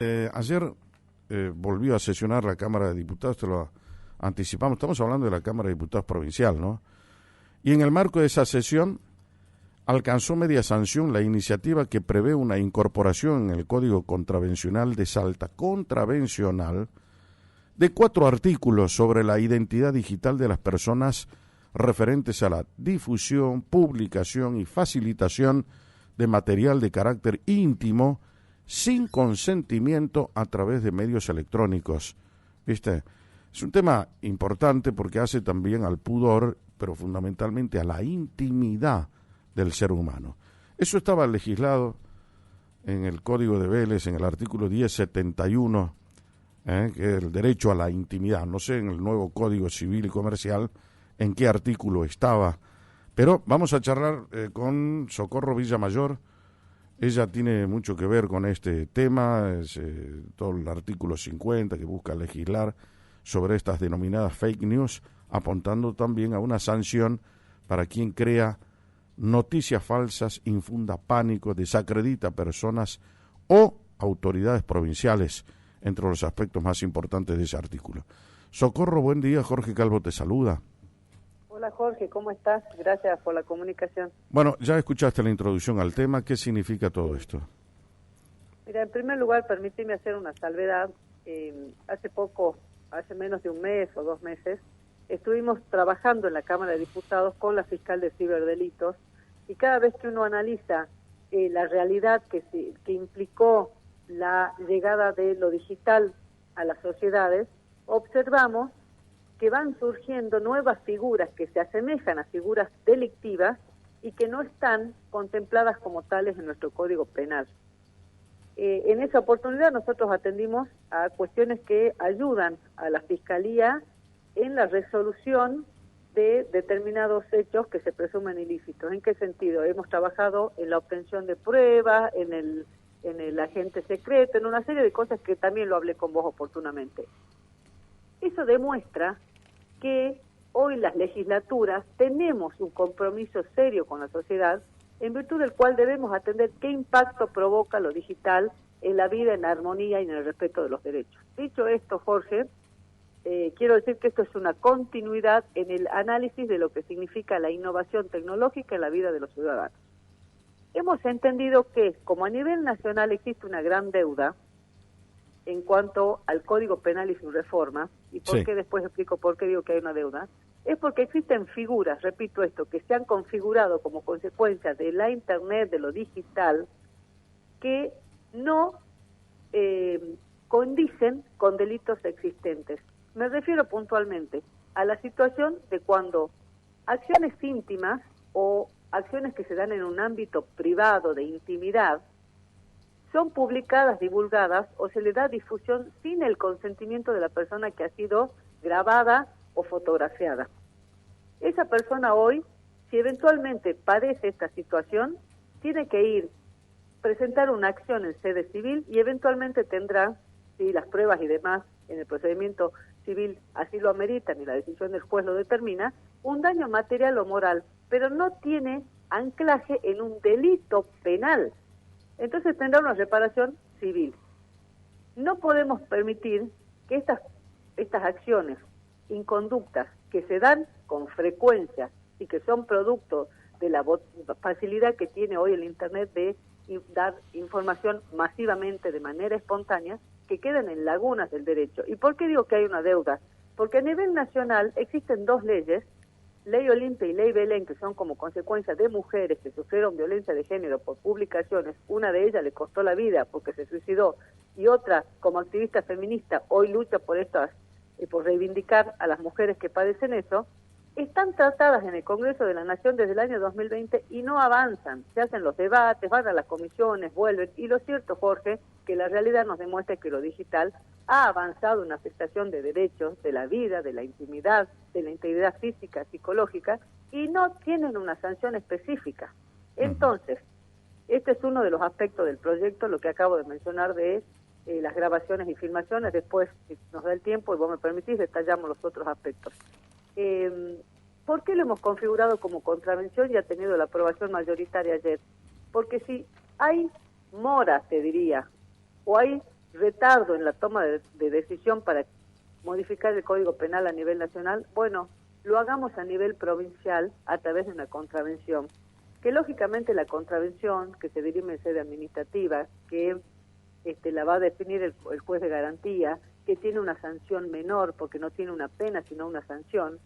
Ayer volvió a sesionar la Cámara de Diputados, te lo anticipamos, estamos hablando de la Cámara de Diputados provincial, ¿no? Y en el marco de esa sesión alcanzó media sanción la iniciativa que prevé una incorporación en el Código Contravencional de Salta, de 4 artículos sobre la identidad digital de las personas referentes a la difusión, publicación y facilitación de material de carácter íntimo sin consentimiento a través de medios electrónicos. ¿Viste? Es un tema importante porque hace también al pudor, pero fundamentalmente a la intimidad del ser humano. Eso estaba legislado en el Código de Vélez, en el artículo 1071, que es el derecho a la intimidad. No sé en el nuevo Código Civil y Comercial en qué artículo estaba, pero vamos a charlar con Socorro Villamayor. Ella tiene mucho que ver con este tema, es todo el artículo 50 que busca legislar sobre estas denominadas fake news, apuntando también a una sanción para quien crea noticias falsas, infunda pánico, desacredita personas o autoridades provinciales, entre los aspectos más importantes de ese artículo. Socorro, buen día, Jorge Calvo te saluda. Hola Jorge, ¿cómo estás? Gracias por la comunicación. Bueno, ya escuchaste la introducción al tema, ¿qué significa todo esto? Mira, en primer lugar, permíteme hacer una salvedad. Hace poco, hace menos de un mes o 2 meses, estuvimos trabajando en la Cámara de Diputados con la fiscal de ciberdelitos y cada vez que uno analiza la realidad que implicó la llegada de lo digital a las sociedades, observamos que van surgiendo nuevas figuras que se asemejan a figuras delictivas y que no están contempladas como tales en nuestro Código Penal. En esa oportunidad nosotros atendimos a cuestiones que ayudan a la Fiscalía en la resolución de determinados hechos que se presumen ilícitos. ¿En qué sentido? Hemos trabajado en la obtención de pruebas, en el agente secreto, en una serie de cosas que también lo hablé con vos oportunamente. Eso demuestra que hoy las legislaturas tenemos un compromiso serio con la sociedad, en virtud del cual debemos atender qué impacto provoca lo digital en la vida, en la armonía y en el respeto de los derechos. Dicho esto, Jorge, quiero decir que esto es una continuidad en el análisis de lo que significa la innovación tecnológica en la vida de los ciudadanos. Hemos entendido que, como a nivel nacional existe una gran deuda en cuanto al Código Penal y su reforma, y por qué después explico por qué digo que hay una deuda, es porque existen figuras, repito esto, que se han configurado como consecuencia de la Internet, de lo digital, que no condicen con delitos existentes. Me refiero puntualmente a la situación de cuando acciones íntimas o acciones que se dan en un ámbito privado de intimidad son publicadas, divulgadas o se le da difusión sin el consentimiento de la persona que ha sido grabada o fotografiada. Esa persona hoy, si eventualmente padece esta situación, tiene que ir, presentar una acción en sede civil y eventualmente tendrá, si las pruebas y demás en el procedimiento civil así lo ameritan y la decisión del juez lo determina, un daño material o moral, pero no tiene anclaje en un delito penal. Entonces tendrá una reparación civil. No podemos permitir que estas acciones, inconductas, que se dan con frecuencia y que son producto de la facilidad que tiene hoy el Internet de dar información masivamente de manera espontánea, que queden en lagunas del derecho. ¿Y por qué digo que hay una deuda? Porque a nivel nacional existen 2 leyes, Ley Olimpia y Ley Belén, que son como consecuencia de mujeres que sufrieron violencia de género por publicaciones. Una de ellas le costó la vida porque se suicidó y otra, como activista feminista, hoy lucha por por reivindicar a las mujeres que padecen eso. Están tratadas en el Congreso de la Nación desde el año 2020 y no avanzan. Se hacen los debates, van a las comisiones, vuelven. Y lo cierto, Jorge, que la realidad nos demuestra que lo digital ha avanzado en la afectación de derechos, de la vida, de la intimidad, de la integridad física, psicológica, y no tienen una sanción específica. Entonces, este es uno de los aspectos del proyecto, lo que acabo de mencionar de las grabaciones y filmaciones. Después, si nos da el tiempo y vos me permitís, detallamos los otros aspectos. ¿Por qué lo hemos configurado como contravención y ha tenido la aprobación mayoritaria ayer? Porque si hay mora, te diría, o hay retardo en la toma de decisión para modificar el Código Penal a nivel nacional, bueno, lo hagamos a nivel provincial a través de una contravención, que lógicamente la contravención, que se dirime en sede administrativa, que la va a definir el juez de garantía, que tiene una sanción menor, porque no tiene una pena, sino una sanción,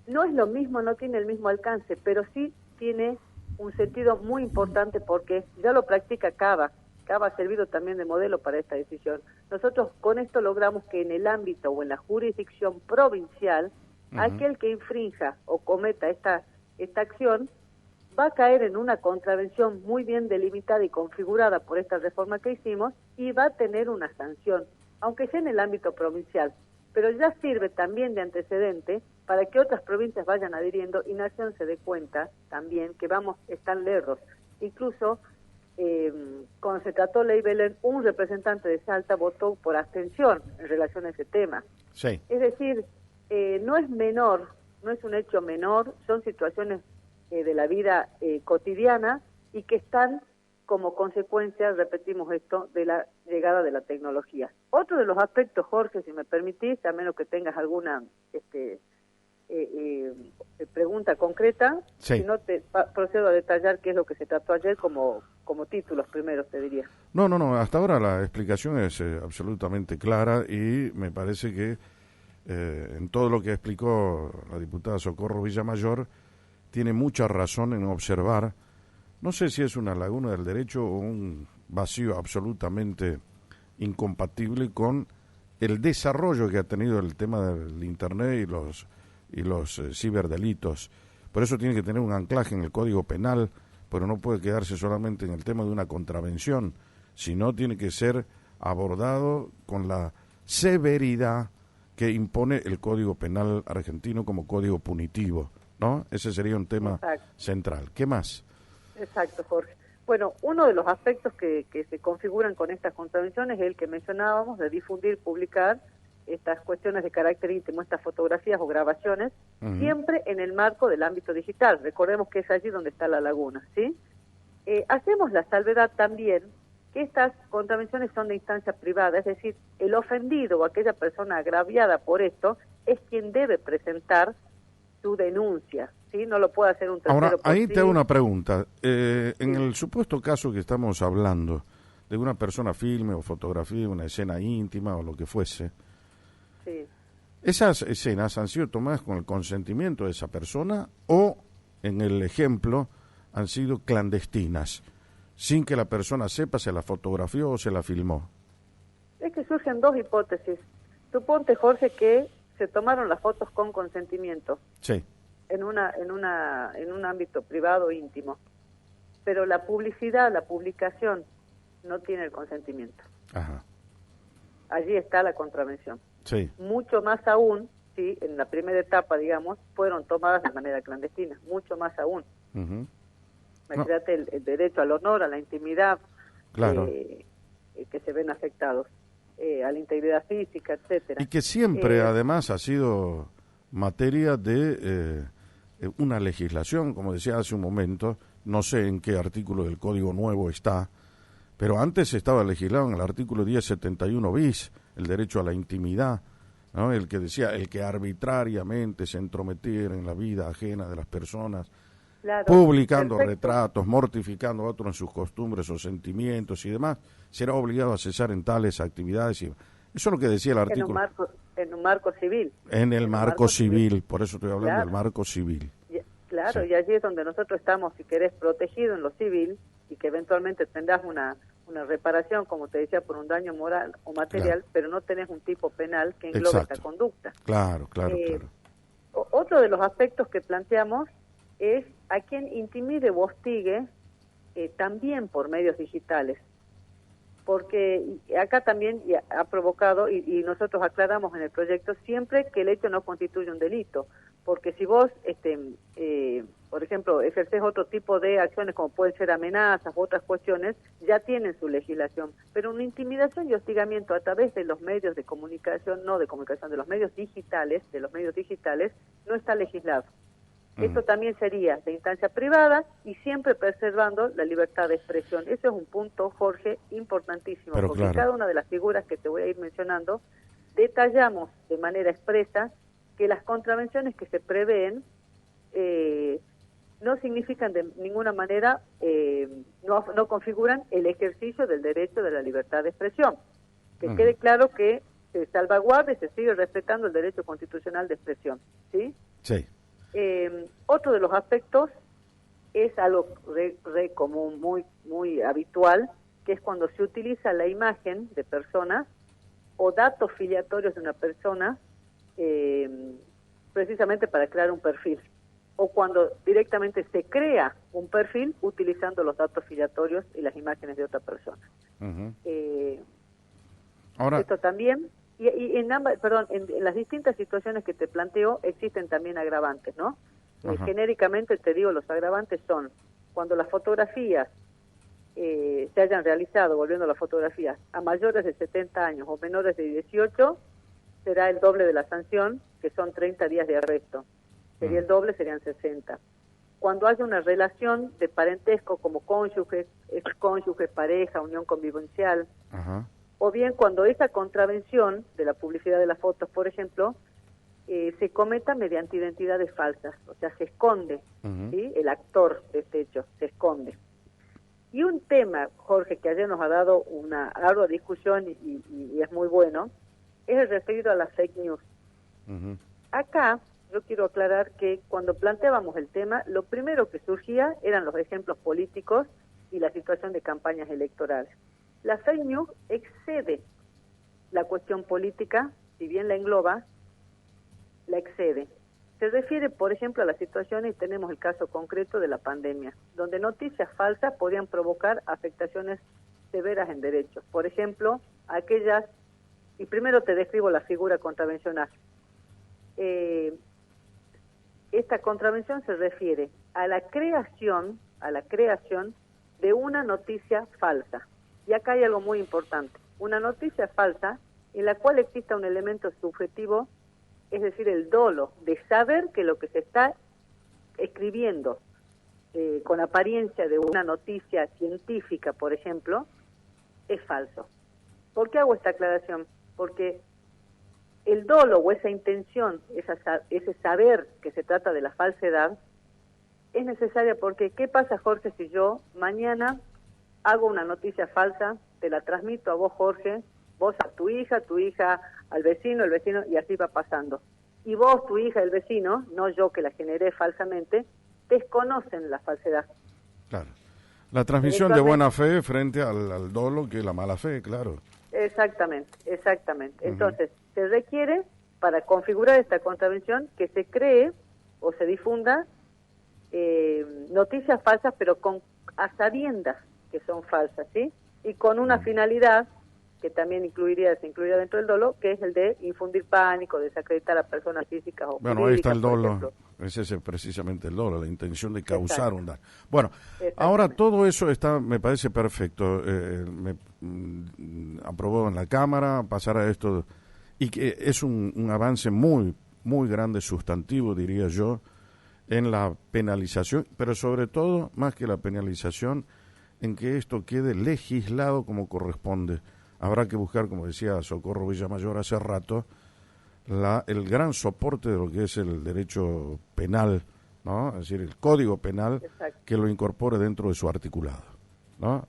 no es lo mismo, no tiene el mismo alcance, pero sí tiene un sentido muy importante porque ya lo practica Cava. Cava ha servido también de modelo para esta decisión. Nosotros con esto logramos que en el ámbito o en la jurisdicción provincial, aquel que infrinja o cometa esta acción va a caer en una contravención muy bien delimitada y configurada por esta reforma que hicimos y va a tener una sanción, aunque sea en el ámbito provincial. Pero ya sirve también de antecedente para que otras provincias vayan adhiriendo y Nación se dé cuenta también que están lejos. Incluso cuando se trató Ley Belén, un representante de Salta votó por abstención en relación a ese tema. Sí. Es decir, no es menor, no es un hecho menor, son situaciones de la vida cotidiana y que están como consecuencia, repetimos esto, de la llegada de la tecnología. Otro de los aspectos, Jorge, si me permitís, a menos que tengas alguna pregunta concreta, sí. Si no procedo a detallar qué es lo que se trató ayer como títulos primeros, te diría. No, hasta ahora la explicación es absolutamente clara y me parece que en todo lo que explicó la diputada Socorro Villamayor tiene mucha razón en observar, no sé si es una laguna del derecho o un vacío absolutamente incompatible con el desarrollo que ha tenido el tema del Internet y los ciberdelitos. Por eso tiene que tener un anclaje en el Código Penal, pero no puede quedarse solamente en el tema de una contravención, sino tiene que ser abordado con la severidad que impone el Código Penal argentino como código punitivo, ¿no? Ese sería un tema central. ¿Qué más? Exacto, Jorge. Bueno, uno de los aspectos que se configuran con estas contravenciones es el que mencionábamos, de difundir, publicar estas cuestiones de carácter íntimo, estas fotografías o grabaciones, siempre en el marco del ámbito digital. Recordemos que es allí donde está la laguna, ¿sí? Hacemos la salvedad también que estas contravenciones son de instancia privada, es decir, el ofendido o aquella persona agraviada por esto es quien debe presentar su denuncia, ¿sí? No lo puede hacer un tercero. Ahora, ahí te hago una pregunta. En el supuesto caso que estamos hablando, de una persona filme o fotografía, una escena íntima o lo que fuese, sí. ¿Esas escenas han sido tomadas con el consentimiento de esa persona o, en el ejemplo, han sido clandestinas, sin que la persona sepa se la fotografió o se la filmó? Es que surgen dos hipótesis. Suponte, Jorge, que se tomaron las fotos con consentimiento. Sí. En un ámbito privado íntimo. Pero la publicidad, la publicación, no tiene el consentimiento. Ajá. Allí está la contravención. Sí. Mucho más aún, sí, en la primera etapa, digamos, fueron tomadas de manera clandestina. Mucho más aún. Imagínate el derecho al honor, a la intimidad, claro, que se ven afectados, a la integridad física, etcétera. Y que siempre, además, ha sido materia de una legislación, como decía hace un momento, no sé en qué artículo del Código Nuevo está, pero antes estaba legislado en el artículo 1071 bis, el derecho a la intimidad, ¿no? El que decía, el que arbitrariamente se entrometiera en la vida ajena de las personas, claro, publicando retratos, mortificando a otros en sus costumbres o sentimientos y demás, será obligado a cesar en tales actividades. Eso es lo que decía el artículo. En un marco civil. En el marco civil, por eso estoy hablando del marco civil. Claro, sí. Y allí es donde nosotros estamos, si querés, protegidos en lo civil y que eventualmente tendrás una reparación, como te decía, por un daño moral o material, claro, pero no tenés un tipo penal que englobe esta conducta. Claro. Otro de los aspectos que planteamos es a quien intimide o hostigue también por medios digitales, porque acá también ha provocado, y nosotros aclaramos en el proyecto, siempre que el hecho no constituye un delito, porque si vos, por ejemplo, ejercés otro tipo de acciones como pueden ser amenazas u otras cuestiones, ya tienen su legislación, pero una intimidación y hostigamiento a través de los medios de comunicación, de los medios digitales, no está legislado. Esto también sería de instancia privada y siempre preservando la libertad de expresión. Ese es un punto, Jorge, importantísimo, Pero porque claro, cada una de las figuras que te voy a ir mencionando, detallamos de manera expresa que las contravenciones que se prevén no significan de ninguna manera, no configuran el ejercicio del derecho de la libertad de expresión. Que quede claro que se salvaguarda y se sigue respetando el derecho constitucional de expresión, ¿sí? sí. Otro de los aspectos es algo re común, muy habitual, que es cuando se utiliza la imagen de personas o datos filiatorios de una persona precisamente para crear un perfil, o cuando directamente se crea un perfil utilizando los datos filiatorios y las imágenes de otra persona. Ahora, esto también, y en ambas, perdón, en las distintas situaciones que te planteo existen también agravantes, ¿no? Genéricamente te digo, los agravantes son cuando las fotografías se hayan realizado, volviendo a las fotografías, a mayores de 70 años o menores de 18, será el doble de la sanción, que son 30 días de arresto. Sería el doble, serían 60. Cuando haya una relación de parentesco como cónyuge, excónyuge, pareja, unión convivencial, o bien cuando esa contravención de la publicidad de las fotos, por ejemplo, se cometa mediante identidades falsas, o sea, se esconde, ¿sí? El actor de este hecho se esconde. Y un tema, Jorge, que ayer nos ha dado una ardua discusión y es muy bueno, es el referido a las fake news. Acá yo quiero aclarar que cuando planteábamos el tema, lo primero que surgía eran los ejemplos políticos y la situación de campañas electorales. La fake news excede la cuestión política, si bien la engloba, la excede. Se refiere, por ejemplo, a las situaciones, y tenemos el caso concreto de la pandemia, donde noticias falsas podían provocar afectaciones severas en derechos. Por ejemplo, aquellas, y primero te describo la figura contravencional. Esta contravención se refiere a la creación de una noticia falsa. Y acá hay algo muy importante. Una noticia falsa en la cual exista un elemento subjetivo, es decir, el dolo de saber que lo que se está escribiendo con apariencia de una noticia científica, por ejemplo, es falso. ¿Por qué hago esta aclaración? Porque el dolo o esa intención, ese saber que se trata de la falsedad, es necesaria porque, ¿qué pasa, Jorge, si yo mañana hago una noticia falsa, te la transmito a vos, Jorge, vos a tu hija al vecino, el vecino, y así va pasando? Y vos, tu hija, el vecino, no yo que la generé falsamente, desconocen la falsedad. Claro. La transmisión de buena fe frente al dolo que es la mala fe, claro. Exactamente. Entonces, se requiere, para configurar esta contravención, que se cree o se difunda noticias falsas, pero a sabiendas que son falsas, ¿sí? Y con una finalidad que también se incluiría dentro del dolo, que es el de infundir pánico, desacreditar a personas físicas o jurídicas. Bueno, ahí está el dolo, ese es precisamente el dolo, la intención de causar un daño. Bueno, ahora todo eso me parece perfecto, aprobó en la Cámara, pasar a esto, y que es un avance muy, muy grande, sustantivo, diría yo, en la penalización, pero sobre todo, más que la penalización, en que esto quede legislado como corresponde. Habrá que buscar, como decía Socorro Villamayor hace rato, el gran soporte de lo que es el derecho penal, ¿no? Es decir, el Código Penal, que lo incorpore dentro de su articulado, ¿no?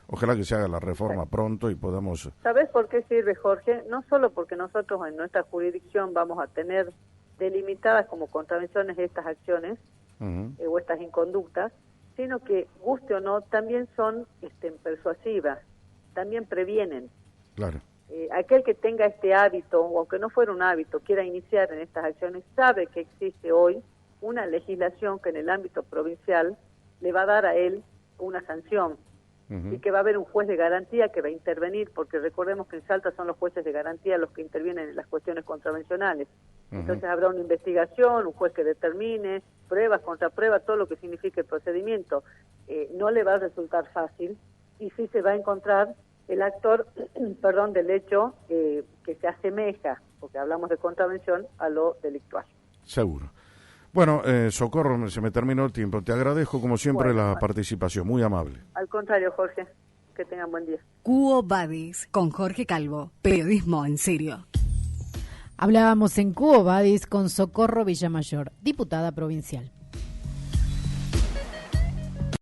Ojalá que se haga la reforma pronto y podamos... ¿Sabes por qué sirve, Jorge? No solo porque nosotros en nuestra jurisdicción vamos a tener delimitadas como contravenciones estas acciones o estas inconductas, sino que, guste o no, también son persuasivas, también previenen. Claro. Aquel que tenga este hábito, o aunque no fuera un hábito, quiera iniciar en estas acciones, sabe que existe hoy una legislación que en el ámbito provincial le va a dar a él una sanción y que va a haber un juez de garantía que va a intervenir, porque recordemos que en Salta son los jueces de garantía los que intervienen en las cuestiones contravencionales. Entonces habrá una investigación, un juez que determine, pruebas, contrapruebas, todo lo que signifique el procedimiento. No le va a resultar fácil y sí se va a encontrar el actor, del hecho que se asemeja, porque hablamos de contravención, a lo delictual. Seguro. Bueno, Socorro, se me terminó el tiempo. Te agradezco como siempre la participación, muy amable. Al contrario, Jorge, que tengan buen día. Quo Vadis, con Jorge Calvo, periodismo en serio. Hablábamos en Quo Vadis con Socorro Villamayor, diputada provincial.